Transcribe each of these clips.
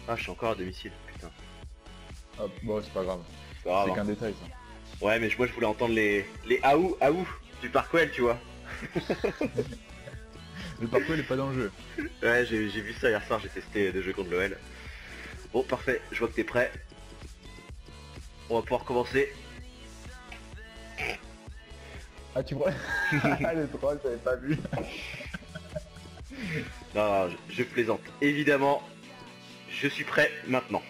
Ah, je suis encore à domicile, putain. Ah, bon, c'est pas grave. C'est pas grave, C'est hein. qu'un détail, ça. Ouais, mais moi je voulais entendre les aou aou du Parkwell, tu vois. Le parcours, il est pas dans le jeu. Ouais, j'ai vu ça hier soir, j'ai testé des jeux contre l'OL. Bon, parfait, je vois que t'es prêt. On va pouvoir commencer. Ah, tu vois. Le troll, j'avais pas vu. Non, je plaisante. Évidemment, je suis prêt maintenant.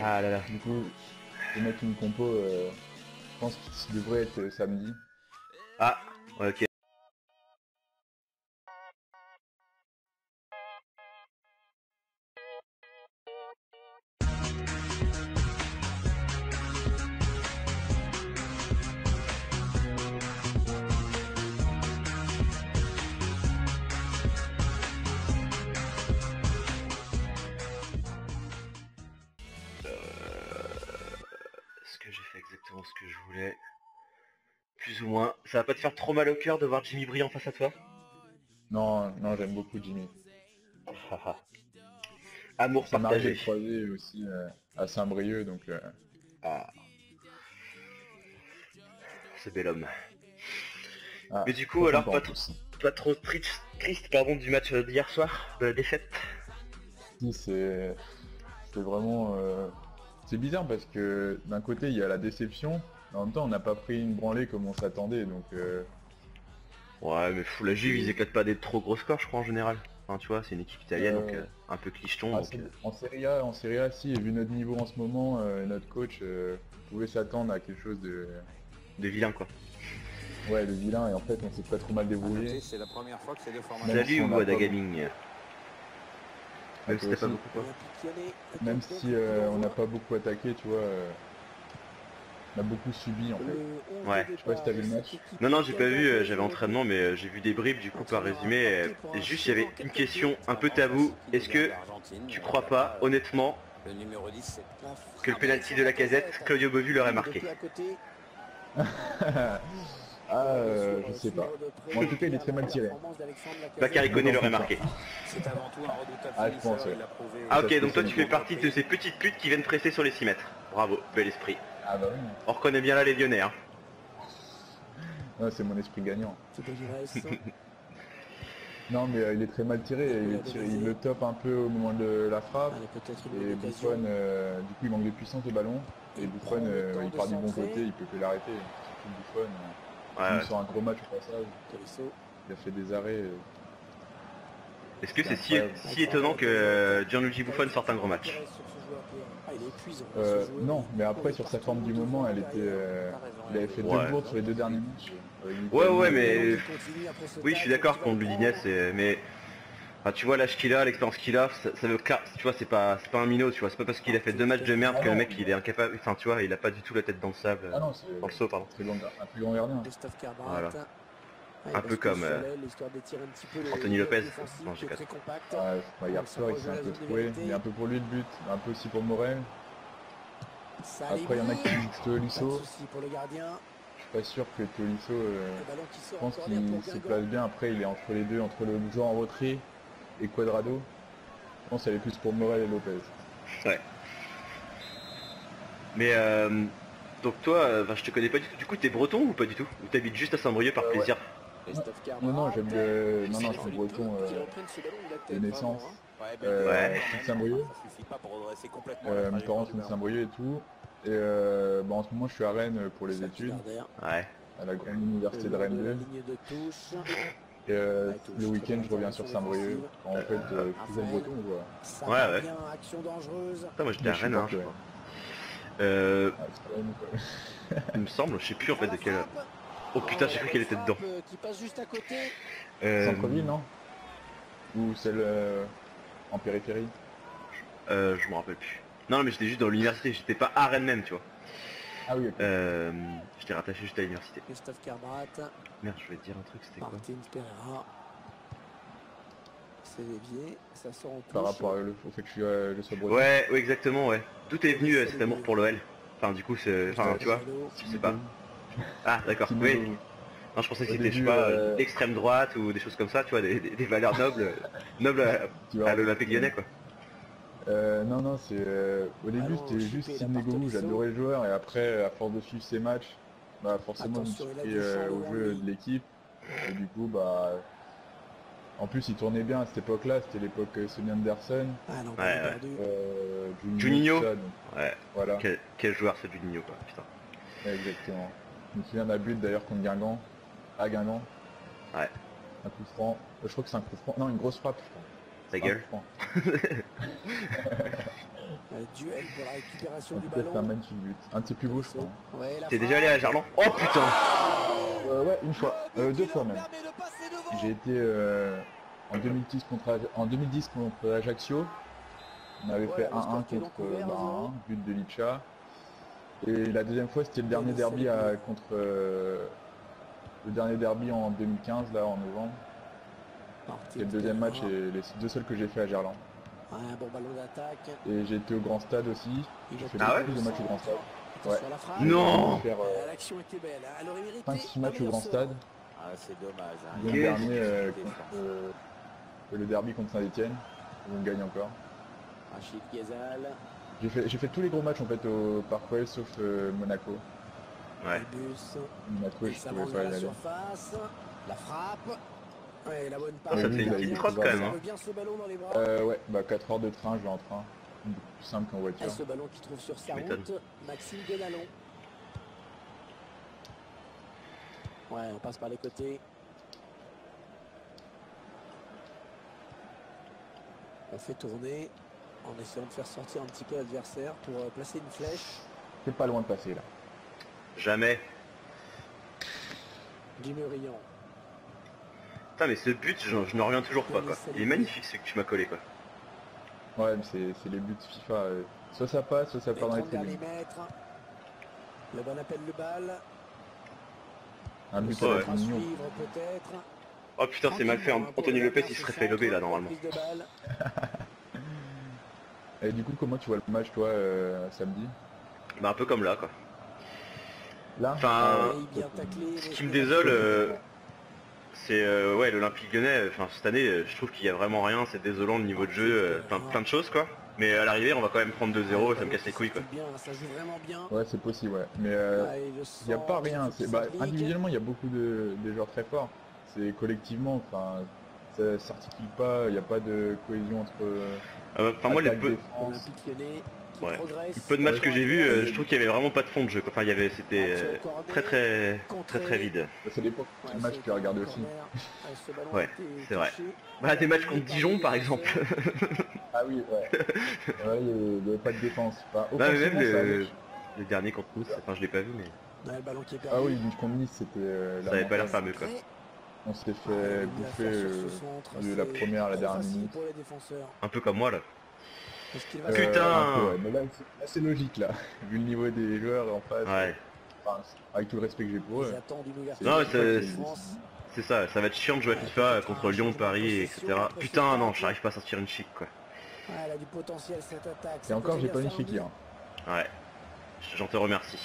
Ah là là. Du coup, je vais mettre une compo, je pense qu'il devrait être samedi. Ah, ok. Est-ce que j'ai fait exactement ce que je voulais? Plus ou moins. Ça va pas te faire trop mal au cœur de voir Jimmy Briand face à toi? Non, non, j'aime beaucoup Jimmy. Haha. Amour Ça m'arrive de le partagé. croiser aussi à Saint-Brieuc, donc Ah, ce bel homme. ah, Mais du coup, très alors, sympa en plus. pas trop triste pardon, du match d'hier soir, de la défaite? Si, c'est vraiment... c'est bizarre parce que d'un côté, il y a la déception, mais en même temps, on n'a pas pris une branlée comme on s'attendait, donc... Ouais, mais fou, la Juve, ils éclatent pas des trop gros scores, je crois, en général. Enfin, tu vois, c'est une équipe italienne, donc un peu clicheton, ah, donc... en Serie A, si, et vu notre niveau en ce moment, notre coach pouvait s'attendre à quelque chose de... de vilain, quoi. Ouais, de vilain, et en fait, on s'est pas trop mal débrouillé. C'est la première fois que ces deux formations. Même si Salut, on n'a Wada pas Gaming. Ah, Même si toi t'as pas aussi. beaucoup, quoi. Même si on n'a pas beaucoup attaqué, tu vois, on a beaucoup subi en fait. Ouais. Je sais pas si t'as vu le match. Non, j'ai pas vu, j'avais entraînement, mais j'ai vu des bribes, du coup, par résumé. Et juste, il y avait une question un peu tabou. Est-ce que tu crois pas, honnêtement, Le numéro 10, que le penalty de la casette, Claudio Bovu l'aurait marqué? Ah, je sais pas. Bon, en tout cas, il est très mal tiré. Bakary Koné l'aurait marqué. c'est avant tout un redoutable Ah, je pense, finisseur, ouais. il a prouvé. Ah Ça, ok, donc toi c'est tu fais partie de ces petites putes qui viennent presser sur les 6 mètres. Bravo, bel esprit. Ah bah oui. On reconnaît bien là les Lyonnais, hein. Non, c'est mon esprit gagnant. Non, mais il est très mal tiré. Il le top un peu au moment de la frappe. Et Buffon, du coup, il manque de puissance au ballon. Et Buffon, il part du bon côté, il peut que l'arrêter. Surtout Buffon, Ouais. il sort un gros match au passage. Il a fait des arrêts. Est-ce que c'est incroyable. si étonnant que Gianluigi Buffon sorte un gros match? Non, mais après, sur sa forme du moment, il avait fait Ouais. deux bourdes sur les deux derniers matchs. avec Ouais, l'Italie. mais... Oui, je suis d'accord contre Ludinès, mais... Enfin, tu vois l'âge qu'il a, l'expérience qu'il a, ça veut clair, tu vois, c'est pas un minot, tu vois, c'est pas parce qu'il a fait 2 matchs de merde que le mec il est incapable, enfin tu vois, il a pas du tout la tête dans le sable, Ah non, c'est dans le seau, pardon. un très grand gardien. Voilà. Un peu comme Anthony Lopez. Non, j'ai pas. Ouais, hier soir, il s'est un peu trouvé. Mais un peu pour lui le but, un peu aussi pour Morel. Après, il y en a qui disent Tolisso. Je suis pas sûr que Tolisso, je pense qu'il se place bien. Après, il est entre les deux, entre le joueur en retrait et Quadrado. Je pense qu'elle est plus pour Morel et Lopez. Ouais. Mais donc toi, je te connais pas du tout. Du coup, t'es breton ou pas du tout? Ou t'habites juste à Saint-Brieuc par plaisir? Non, j'aime non, je suis breton de naissance. Ouais. Je suis de Saint-Brieuc. Mes parents sont de Saint-Brieuc et tout. Et en ce moment, je suis à Rennes pour les études, Ouais. à la grande université de Rennes 2. Et le week-end, je reviens sur Saint-Brieuc. En fait, toujours breton, quoi. Ouais. Putain, moi j'étais à Mais je Rennes, hein, supporte, je ouais. crois. Ah, c'est pas la même, quoi. Il me semble, je sais plus en fait de quel... Oh putain, j'ai cru qu'elle était dedans. Centre-ville, non? Ou celle en périphérie? Je me rappelle plus. Non, mais j'étais juste dans l'université, j'étais pas à Rennes même, tu vois. Ah oui, ok. J'étais rattaché juste à l'université. Christophe Carbrat, Merde, je voulais te dire un truc, c'était quoi? Martin Pereira. C'est dévié, ça sort en touche. Par rapport au fait que je sois breton. Ouais, exactement, ouais. Tout est venu cet amour pour l'OL. Enfin, du coup, c'est... Enfin, tu vois, je sais pas. Ah, d'accord, oui. Non, je pensais que Au c'était, je sais début, pas, l'extrême droite ou des choses comme ça, tu vois, des valeurs nobles tu vois, à l'Olympique Lyonnais, quoi. non, non, c'est au début Ballon c'était juste chipé là Sidney par Govou, Tolisso. j'adorais le joueur et après à force de suivre ses matchs, bah forcément je me Attention, suis il a pris du champ au devant jeu lui. de l'équipe et du coup bah en plus il tournait bien à cette époque-là, c'était l'époque Sonny Anderson, Ah non, Ouais, ballon ouais. perdu. Juninho, Juninho. tout ça, donc Ouais. voilà, Quel joueur ce Juninho, quoi, putain. exactement. Je me souviens d'un but d'ailleurs contre Guingamp, à Guingamp, Ouais, un coup franc, je crois que c'est un coup franc, non une grosse frappe je crois. ta Un gueule. coup franc. Duel pour la récupération En du tout cas c'est un ballon. magnifique but, un de ses plus beaux je crois. Ouais, la T'es déjà allé à frappe. Gerland? Oh putain! Ouais, une fois, Le but deux qui fois leur même. permet de passer devant. J'ai été en 2010 contre Ajaccio. On avait Ouais, fait le 1-1 score qui est donc contre ouvert, 0. but de Licha. Et la deuxième fois c'était le dernier le derby Sénégal. contre le dernier derby en 2015 là en novembre. C'est le deuxième match et les deux seuls que j'ai fait à Gerland. Ouais, un bon ballon d'attaque. Et j'ai été au grand stade aussi. J'ai fait Ah beaucoup ouais plus de matchs au grand stade. Attention à la frappe. Non. J'ai dû faire L'action était belle. Hein. Elle aurait mérité 5-6 un matchs au meilleur grand sort. stade. Ah, c'est dommage. Hein. Dont le Qu'est-ce dernier que- contre le derby contre Saint-Etienne. On gagne encore. Rachid Ghezal. J'ai fait tous les gros matchs en fait au Parc Royal sauf Monaco. Ouais. Bus. Monaco, Et je ça pouvais monte pas vers y la aller. surface. La frappe. Ouais, la bonne Ah, passe. ça te fait une vous petite avez- trotte quand même, hein. veut bien ce ballon dans les bras. Ouais, bah 4 heures de train, je vais en train. Beaucoup plus simple qu'en voiture. Et ce ballon qui trouve sur sa Tu m'étonnes. route. Maxime Guénalon. Ouais, on passe par les côtés. On fait tourner en essayant de faire sortir un petit peu l'adversaire pour placer une flèche. C'est pas loin de passer là. Jamais. Guy Murillon. Putain, mais ce but, je n'en reviens toujours pas, quoi. Il est magnifique ce que tu m'as collé, quoi. Ouais, mais c'est les buts FIFA. Soit ça passe, soit ça Les part dans les 30 derniers tribunes. mètres. Le bon appel de balle. Un but Ouais. à la À Juninho. suivre peut-être. Oh putain, c'est mal fait. Anthony Lopez, il serait fait lober là, normalement. Prise de balle. Et du coup, comment tu vois le match toi samedi? Bah, un peu comme là, quoi. Là Enfin, Et bien taclé, ce qui me désole, c'est ouais, l'Olympique Lyonnais. Enfin, cette année, je trouve qu'il y a vraiment rien. C'est désolant le niveau de jeu, plein de choses, quoi. Mais à l'arrivée, on va quand même prendre 2-0 et ça me casse les couilles, quoi. Bien, ça joue vraiment bien. Ouais, c'est possible, ouais. Mais Ouais, il n'y a pas rien. Individuellement, il y a beaucoup de joueurs très forts. C'est collectivement, enfin, ça s'articule pas. Il n'y a pas de cohésion entre. Enfin, moi, les attaque, peu, défense. Olympique Lyonnais qui Ouais. progresse. le peu de matchs que j'ai vus, je trouve qu'il y avait vraiment pas de fond de jeu, quoi. Enfin, il y avait, c'était très vide. Ça dépend quel match tu as regardé aussi. Ouais, c'est vrai. Bah, des matchs contre Dijon, par exemple. Ah oui, ouais. Ouais, il n'y avait pas de défense. Enfin, Bah, mais même offensivement, ça allait. le dernier contre Nice, enfin, je l'ai pas vu, mais Ouais, le ballon qui est perdu. Ah oui, Nice contre Nice, c'était ça avait pas l'air fameux, quoi. on s'est Ah, fait il a bouffer fait sur ce centre, de la c'est première à la trop dernière facile minute. pour les défenseurs. Un peu comme moi, là. Est-ce qu'il va Putain. Un peu, ouais. Mais là, c'est logique, là. Vu le niveau des joueurs en face. Ouais. Enfin, avec tout le respect que j'ai pour Ils eux. attendent une ouverture. Non, mais c'est- France. C'est ça, ça va être chiant de jouer à FIFA contre Lyon, Paris, etc. Putain, non, j'arrive pas à sortir une chic, quoi. Ouais, elle a du potentiel cette attaque. Et encore, j'ai pas une chic hier. Ouais. J'en te remercie.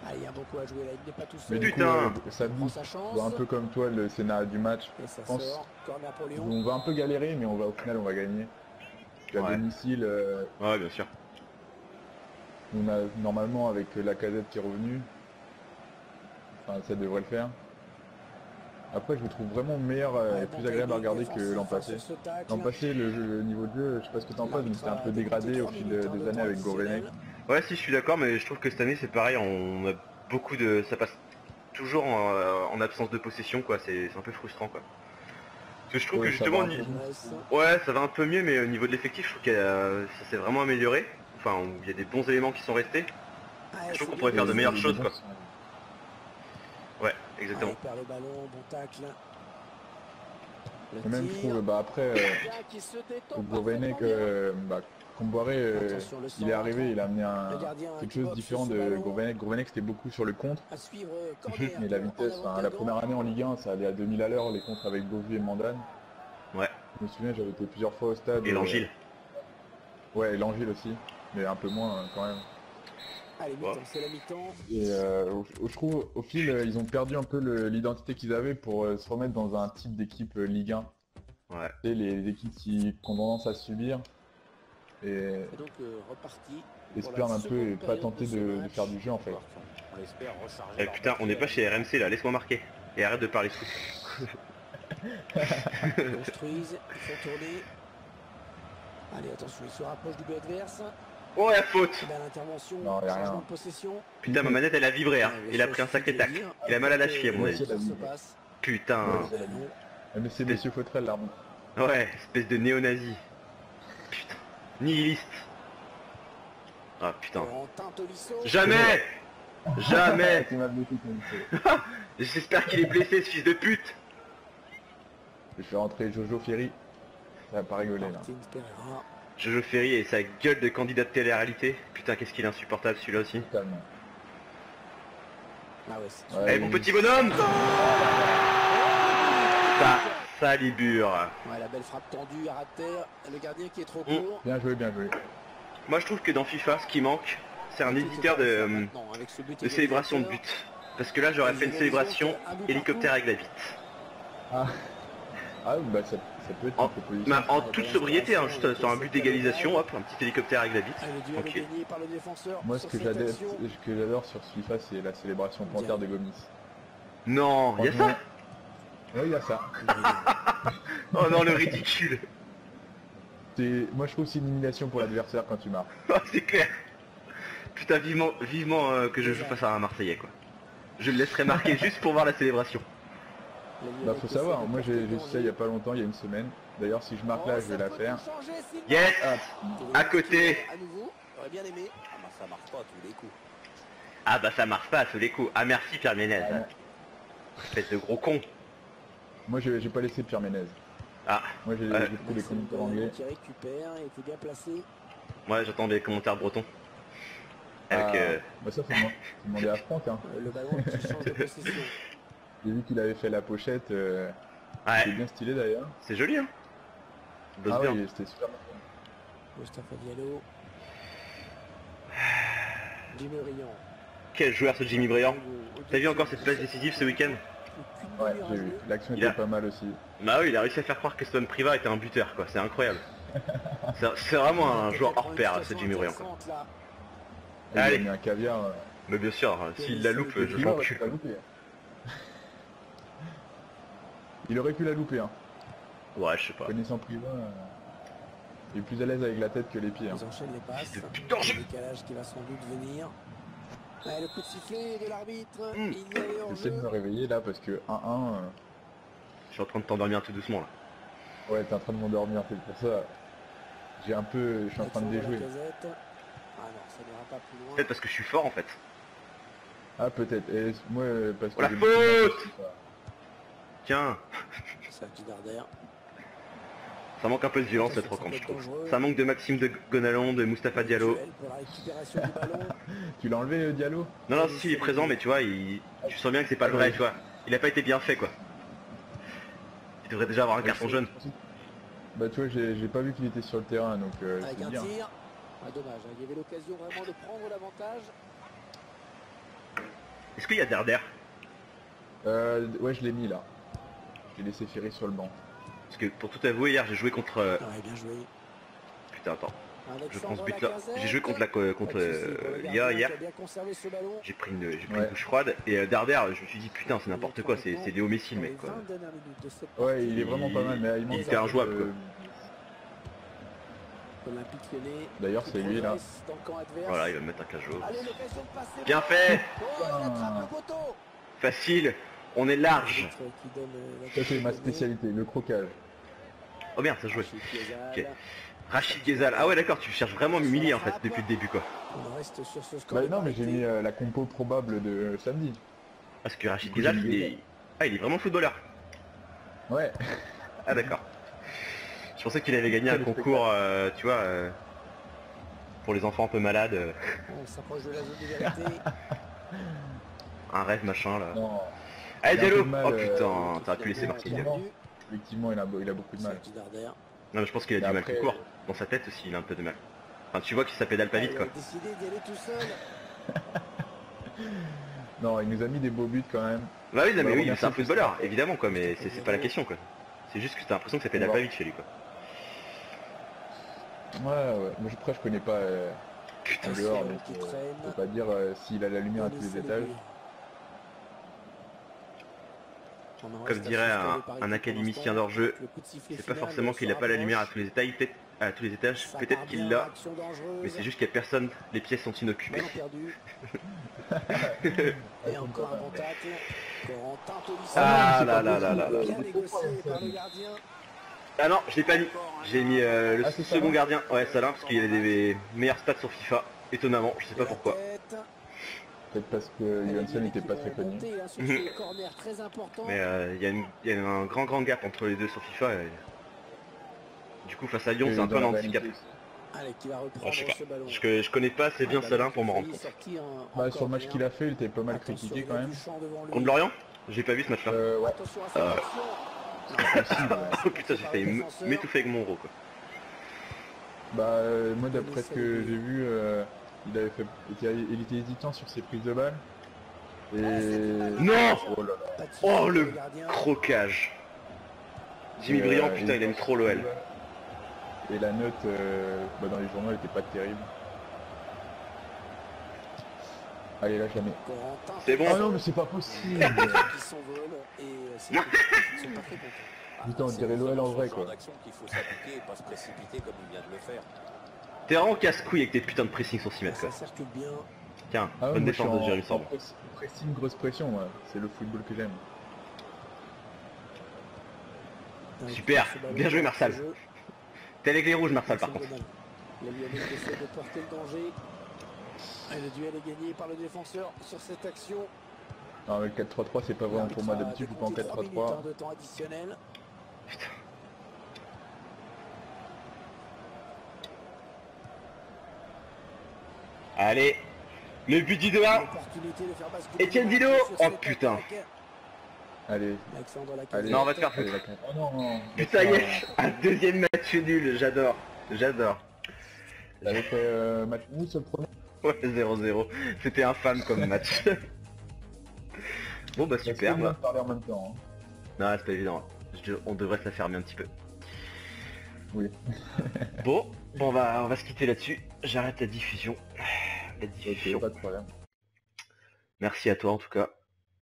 Ah, il y a beaucoup à jouer là, il n'est pas tout Mais seul. du coup, Putain. Il prend samedi, sa chance. je vois un peu comme toi le scénario du match. Et ça je pense- sort. Corner pour Lyon. On va un peu galérer, mais au final, on va gagner. Puis à Ouais. domicile, Ouais, bien sûr. on a normalement avec la casette qui est revenue. Enfin, ça devrait le faire. Après, je le trouve vraiment meilleur Ouais, et bon plus agréable à timing regarder que défensif l'an passé. sur ce tacle. L'an passé, le niveau de jeu, je sais pas ce que t'en penses, mais c'était un peu dégradé au fil des années avec Gourvenec. Ouais, si, je suis d'accord, mais je trouve que cette année, c'est pareil, on a beaucoup de... Ça passe toujours en absence de possession, quoi. C'est un peu frustrant, quoi. Parce que je trouve Ouais, que ça justement... va un peu. Ouais, ça va un peu mieux, mais au niveau de l'effectif, je trouve que ça s'est vraiment amélioré. Enfin, il y a des bons éléments qui sont restés. Je trouve qu'on pourrait faire de meilleures choses, quoi. Ouais, exactement. Il perd le ballon, bon tacle. Le Et même je tir. trouve, après, Qui se détend Gourvenec, parfaitement bien. Comboiré, Attention, le il est centre. arrivé, il a amené Le gardien quelque qui chose boxe différent sur ce de ballon. Gourvenec. Gourvenec, c'était beaucoup sur le contre. À suivre, corner. Mais la vitesse, En avant la Guingamp. première année en Ligue 1, ça allait à 2000 à l'heure, les contres avec Beauvue et Mandane. Ouais. Je me souviens, j'avais été plusieurs fois au stade. Et l'Angile. Ouais, et l'Angile aussi, mais un peu moins quand même. Allez, mi-temps, c'est la mi-temps. Et je trouve, au fil, ils ont perdu un peu l'identité qu'ils avaient pour se remettre dans un type d'équipe Ligue 1. Ouais. Tu sais, les équipes qui ont tendance à subir. Et C'est donc reparti. se perdre un peu et pas tenter de faire du jeu en fait. On l'espère recharger. Eh, putain, on n'est pas chez RMC là, laisse-moi marquer. Et arrête de parler foot. Ils construisent, ils font tourner. Allez, attention, ils se rapprochent du but adverse. Oh la faute! Et bien l'intervention, Non, y a rien. changement de possession. Putain, ma manette elle a vibré, hein. Ouais, Il a pris un sacré tac. Il a mal à la cheville à mon Moi avis. aussi, Ça se passe. Putain. Mais c'est Monsieur Fautrel l'arbitre. Ouais, espèce de néo-nazi. Putain. Nihiliste. Ah putain. Corentin Tolisso. Jamais! Jamais! Tu m'as bloqué comme J'espère qu'il est blessé ce fils de pute! Je fais rentrer Jojo Ferry. Ça va pas rigoler là. Martin Pereira. Jojo Ferry et sa gueule de candidat de télé-réalité. Putain, qu'est-ce qu'il est insupportable celui-là aussi. Totalement. Ah ouais, c'est Ouais, Eh mon petit bonhomme! Ça, salibure. Ouais, la belle frappe tendue à ras de terre. Le gardien qui est trop court. Bien joué, bien joué. Moi je trouve que dans FIFA, ce qui manque, c'est un éditeur de célébration de but. Parce que là j'aurais fait une célébration hélicoptère avec la bite. Ah, bah ça peut être En, une proposition. en toute sobriété, hein, juste sur un but d'égalisation, hop, un petit hélicoptère avec la bite. Tranquille. Moi ce que j'adore sur ce FIFA c'est la célébration panthère de Gomis. Non, il y a ça? Ouais, il y a ça. Oh non, le ridicule. Moi je trouve que c'est une humiliation pour l'adversaire quand tu marques. Oh, c'est clair. Putain, vivement que je joue face à un Marseillais quoi. Je le laisserai marquer juste pour voir la célébration. Bah faut savoir, moi j'ai fait ça il y a pas longtemps, il y a une semaine. D'ailleurs si je marque là je vais la faire. Yes. Ah, À côté. À nouveau, j'aurais bien aimé. Ah bah ça marche pas à tous les coups. Ah bah ça marche pas à tous les coups. Ah merci Pierre Ménez. Ah, non. Espèce de gros con. Moi j'ai pas laissé Pierre Ménez. Ah, Moi j'ai pris les commentaires anglais. Qui récupère, il était bien placé. moi j'attends des commentaires bretons. Avec Bah ça faut demander à Franck hein. Le ballon qui change de possession. J'ai vu qu'il avait fait la pochette, ouais, c'était bien stylé d'ailleurs. c'est joli hein. Il bosse Ah bien. oui, c'était super. Moustapha Diallo. Jimmy Briand. Quel joueur ce Jimmy Briand. T'as vu encore cette passe décisive ce week-end? Ouais, j'ai vu. L'action Il a- était pas mal aussi. Bah oui, il a réussi à faire croire que Stone Priva était un buteur quoi, c'est incroyable. C'est vraiment un joueur hors pair ce Jimmy Briand quoi. Il a Allez. mis un caviar. Mais bien sûr, s'il la loupe, je l'encule. Il a loupé. Il aurait pu la louper hein. Ouais, je sais pas. Connaissant Priva, il est plus à l'aise avec la tête que les pieds. Hein. Ils enchaînent les passes. Fils de putain, je- Le décalage qui va sans doute venir. Ouais, le coup de sifflet de l'arbitre. Mm. Il y avait J'essaie de hors-jeu. me réveiller là parce que 1-1, Je suis en train de t'endormir tout doucement là. ouais t'es en train de m'endormir, c'est pour ça. Je suis en train de déjouer. Lacazette. Ah non, ça n'ira pas plus loin. Peut-être parce que je suis fort en fait. Ah peut-être, et moi parce que... Oh, la j'ai faute beaucoup de mal, Tiens, C'est un petit Darder. ça manque un peu de violence cette rencontre je trouve. Ça manque de Maxime de Gonalon, de Moustapha Diallo. Pour la récupération du ballon. Tu l'as enlevé Diallo? Non non si il est présent mais tu vois, tu sens bien que c'est pas le vrai tu vois. Il a pas été bien fait quoi. Il devrait déjà avoir un carton jaune. Bah tu vois, j'ai pas vu qu'il était sur le terrain donc Avec c'est un bien. tir. Ah, dommage, hein, il y avait l'occasion vraiment de prendre l'avantage. Est-ce qu'il y a Darder? Ouais je l'ai mis là. J'ai laissé Ferry sur le banc. Parce que pour tout avouer hier j'ai joué contre... Ouais, bien joué. Putain attends, je Alexandre prends ce but là. Lacazette. J'ai joué contre Pas de souci pour le l'IA gardien hier. qui a bien conservé ce ballon. J'ai pris une Ouais. douche froide et Darder je me suis dit putain c'est n'importe quoi, c'est Léo Messi le Dans les mec quoi. 20 dernières minutes de cette Ouais il est Il- vraiment pas mal mais il manque il était un peu injouable, de- quoi. Olympique Lyonnais. D'ailleurs qui c'est lui là. progresse dans le camp adverse. Voilà, il va me mettre un cajot. Allez, l'occasion de passer. Bien fait. Oh, il attrape le poteau. Facile, on est large. L'arbitre qui donne, la Ça c'est ma touche spécialité, le croquage. Oh merde, ça jouait. Rachid Ghezal. Ok. Rachid Ghezal. Ah ouais d'accord, tu cherches vraiment à m'humilier en fait depuis le début quoi. On reste sur ce score. Bah de non mais j'ai parité. mis la compo probable de samedi. Parce que Rachid Du coup, Ghezal, j'ai mis il est... Ah il est vraiment footballeur. Ouais. Ah d'accord. Je pensais qu'il avait gagné un concours, tu vois, pour les enfants un peu malades. On s'approche de la zone de vérité. Un rêve machin là. Non. Allez Il a un Diallo. peu de mal, Oh putain, t'aurais pu laisser marquer Effectivement. Diallo. Effectivement il a beaucoup de C'est un mal. petit Darder. Non mais je pense qu'il a Et du mal après- tout court. Dans sa tête aussi il a un peu de mal. Enfin tu vois qu'il ça pédale pas vite Il quoi. a décidé d'y aller tout seul. Non, il nous a mis des beaux buts quand même. Bah oui, non, mais Bah, oui, merci c'est un pour footballeur, évidemment quoi, mais c'est pas la question quoi. C'est juste que t'as l'impression que ça pédale pas vite chez lui quoi. Ouais. Moi après je connais pas en dehors, donc je peux pas dire s'il a la lumière à tous les étages. Comme dirait un académicien d'hors-jeu, c'est pas forcément qu'il a pas la lumière à tous les étages, peut-être qu'il l'a, mais c'est juste qu'il y a personne, les pièces sont inoccupées. Et encore un bon tacle. Corentin Tolisso. Ah là là là là là. Bien négocié par le gardien. Ah non, je l'ai pas mis. J'ai mis le second gardien. Ouais, Salin, parce qu'il a des meilleurs stats sur FIFA. Étonnamment, je sais pas pourquoi. Peut-être parce que Johansson n'était pas très connu. Mais il y a un grand gap entre les deux sur FIFA. Et... Du coup, face à Lyon, c'est un peu un handicap. Je sais pas. Je connais pas assez bien Salin pour m'en rendre compte. Bah, sur le match qu'il a fait, il était pas mal critiqué quand même. Contre Lorient? J'ai pas vu ce match-là. Ouais. Oh putain, j'ai failli m'étouffer avec mon gros quoi. Bah moi d'après ce que j'ai vu, il était hésitant sur ses prises de balles. Et... Non! Oh là là. Oh le croquage! Jimmy Briand, putain, il aime trop l'OL. Et la note dans les journaux elle était pas terrible. Allez là je la mets. C'est bon. Ah non mais c'est pas possible. Putain on dirait l'OL en vrai quoi. T'es vraiment casse-couille avec tes putains de pressing sur 6 mètres quoi. Tiens, bonne défense de Jérusalem. Pressing, grosse pression, ouais. C'est le football que j'aime. Super, bien joué Marsal. T'es avec les rouges Marsal par contre. Le duel est gagné par le défenseur sur cette action. Non mais le 4-3-3 c'est pas vraiment pour moi d'habitude, ou pas en 4-3-3. De temps additionnel. Putain. Allez, le but du 2-1. Etienne Dino. Oh putain. Allez. Non on va te faire foutre. Oh non. Putain yes, un deuxième match nul, j'adore. T'avais fait match nul ce premier. Ouais 0-0, c'était infâme comme match. Bon bah super. On va parler en même temps. Non c'est pas évident, on devrait se la fermer un petit peu. Oui. Bon, on va se quitter là-dessus. J'arrête la diffusion. Ok, pas de problème. Merci à toi en tout cas.